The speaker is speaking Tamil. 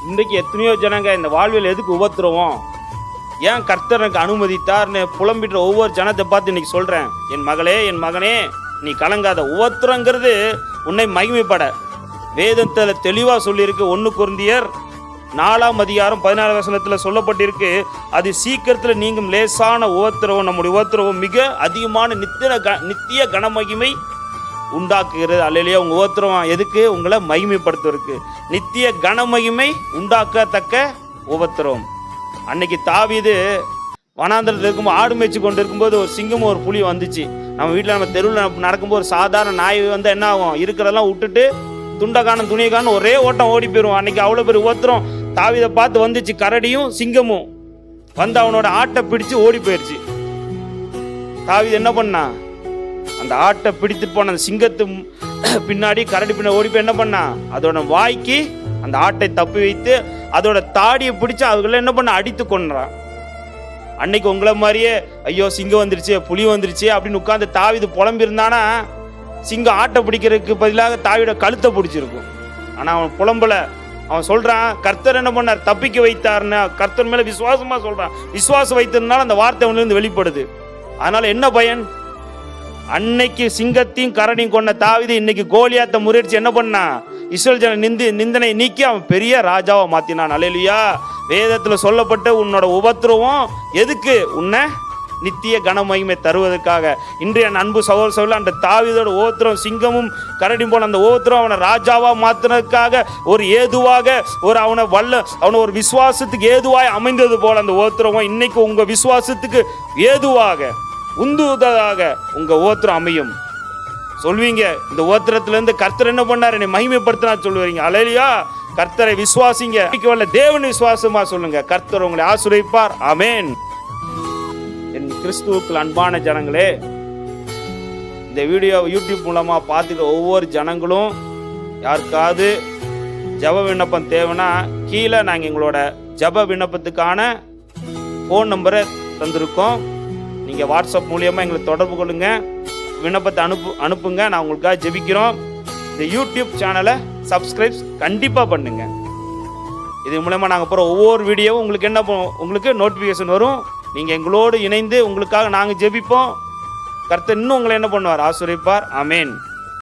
இன்றைக்கு எத்தனையோ ஜனங்க இந்த வாழ்வில் எதுக்கு உபத்திரவம், ஏன் கர்த்தர் எனக்கு அனுமதித்தார்னு புலம்பிட்டு ஒவ்வொரு ஜனத்தை பார்த்து இன்னைக்கு சொல்கிறேன், என் மகளே என் மகனே நீ கலங்காத. உபத்திரங்கிறது உன்னை மகிமைப்பட வேதத்தில் தெளிவாக சொல்லியிருக்கு. 1 கொரிந்தியர் 4:14 சொல்லப்பட்டிருக்கு. அது சீக்கிரத்தில் நீங்கும் லேசான உபத்திரவம் நம்முடைய உபத்திரவம் மிக அதிகமான நித்திய கனமகிமை உண்டாக்குகிறது. அல்லையா, உங்கள் உபத்திரவம் எதுக்கு? உங்களை மகிமைப்படுத்துவதற்கு. நித்திய கனமகிமை உண்டாக்கத்தக்க உபத்திரவம். அன்னைக்கு தாவீது வனாந்திரத்தில் இருக்கும்போது ஆடு மேய்ச்சி கொண்டு இருக்கும்போது ஒரு சிங்கமும் ஒரு புலி வந்துச்சு. நம்ம வீட்டில் நம்ம தெருவில் நடக்கும்போது ஒரு சாதாரண நாய் வந்து என்ன ஆகும், இருக்கிறதெல்லாம் விட்டுட்டு துண்டை காணும் துணியை காணும் ஒரே ஓட்டம் ஓடி போயிடுவோம். அன்னைக்கு அவ்வளோ பெரிய உபத்திரம் தாவீதை பார்த்து வந்துச்சு. கரடியும் சிங்கமும் வந்து அவனோட ஆட்டை பிடிச்சு ஓடி போயிடுச்சு. தாவீது என்ன பண்ணா, அந்த ஆட்டை பிடித்துட்டு போன அந்த சிங்கத்து பின்னாடி கரடி பின்னாடி ஓடி போய் என்ன பண்ணா, அதோட வாய்க்கு அந்த ஆட்டை தப்பி வைத்து அதோட தாடியை பிடிச்சு அதுக்குள்ள என்ன பண்ண அடித்து கொன்றான். அன்னைக்கு உங்களை மாதிரியே ஐயோ சிங்கம் வந்துருச்சு புலி வந்துருச்சு அப்படின்னு உட்காந்து தாவீது புலம்பிருந்தானா, சிங்கம் ஆட்டை பிடிக்கிறதுக்கு பதிலாக தாவியோட கழுத்தை பிடிச்சிருக்கும். ஆனால் அவன் புலம்பல. அவன் சொல்கிறான், கர்த்தர் என்ன பண்ணார், தப்பிக்க வைத்தார்னு. கர்த்தர் மேலே விசுவாசமாக சொல்கிறான். விசுவாசம் வைத்ததுனால அந்த வார்த்தை அவனிலிருந்து வெளிப்படுது. அதனால் என்ன பயன்? அன்னைக்கு சிங்கத்தையும் கரடியும் கொண்ட தாவீது இன்னைக்கு கோலியாத்தை முறியடிச்சு என்ன பண்ணா, இஸ்ரவேல் ஜன நிந்தனை நீக்கி அவன் பெரிய ராஜாவை மாற்றினான். அல்லேலூயா. வேதத்தில் சொல்லப்பட்ட உன்னோட உபத்திரவம் எதுக்கு? உன்னை நித்திய கனமகிமை தருவதற்காக. இன்றைய அன்பு சகோதர அந்த தாவீதோட உபத்திரம் சிங்கமும் கரடியும் போன அந்த உபத்திரம் அவனை ராஜாவா மாற்றினதுக்காக ஒரு ஏதுவாக ஒரு அவனை ஒரு விசுவாசத்துக்கு ஏதுவாக அமைந்தது போல அந்த உபத்திரம் இன்னைக்கு உங்க விசுவாசத்துக்கு ஏதுவாக உந்துவதாக உங்க உபத்திரம் அமையும். சொல்வீங்க, இந்த உபத்திரத்திலிருந்து கர்த்தர் என்ன பண்ணார், என்னை மகிமைப்படுத்தினா சொல்லுவீங்க. அல்லேலூயா. கர்த்தரை விசுவாசிங்க. தேவன் விசுவாசமா சொல்லுங்க. கர்த்தர் உங்களை ஆசீர்வதிப்பார். ஆமென். என் கிறிஸ்துவுக்குள் அன்பான ஜனங்களே, இந்த வீடியோ யூடியூப் மூலமாக பார்த்துக்க ஒவ்வொரு ஜனங்களும் யாருக்காவது ஜப விண்ணப்பம் தேவைன்னா கீழே நாங்கள் எங்களோட ஜப விண்ணப்பத்துக்கான ஃபோன் நம்பரை தந்திருக்கோம். நீங்கள் வாட்ஸ்அப் மூலியமாக எங்களை தொடர்பு கொள்ளுங்க, விண்ணப்பத்தை அனுப்புங்க. நான் உங்களுக்காக ஜெபிக்கிறோம். இந்த யூடியூப் சேனலை சப்ஸ்கிரைப் கண்டிப்பாக பண்ணுங்க. இது மூலமாக நாங்கள் போகிற ஒவ்வொரு வீடியோவும் உங்களுக்கு நோட்டிஃபிகேஷன் வரும். நீங்கள் எங்களோடு இணைந்து உங்களுக்காக நாங்கள் ஜெபிப்போம். கர்த்தர் இன்னும் உங்களை என்ன பண்ணுவார், ஆசீர்வதிப்பார். ஆமென்.